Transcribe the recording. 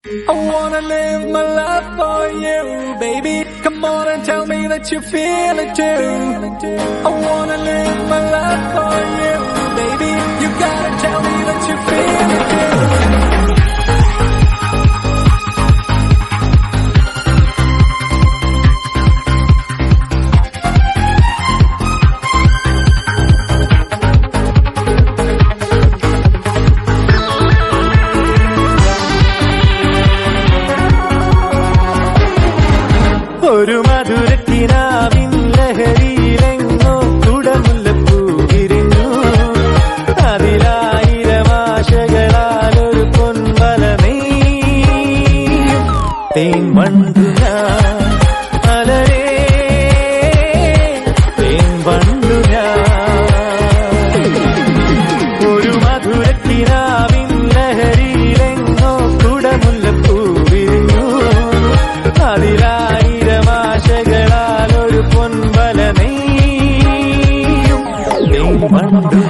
I wanna live my life for you, baby. Come on and tell me that you feel it too. I wanna live my life for you, baby. You gotta tell me that you feel it too. ഒരു മധുരക്കിനാവിൻ ലഹരിയിലെങ്ങോ കുടമുല്ലപ്പൂ വിരിഞ്ഞു. അതിലായിരം ആശകളാലൊരു പൊൻവല നെയ്യും തേൻ വണ്ടു ഞാൻ അലരേ തേൻ വണ്ടു ഞാൻ. ഒരു മധുരക്കിനാവിൻ ലഹരിയിലെങ്ങോ കുടമുല്ലപ്പൂ വിരിഞ്ഞു. അതിലായിരം ആശകളാലൊരു പൊൻവല നെയ്യും തേൻ വണ്ടു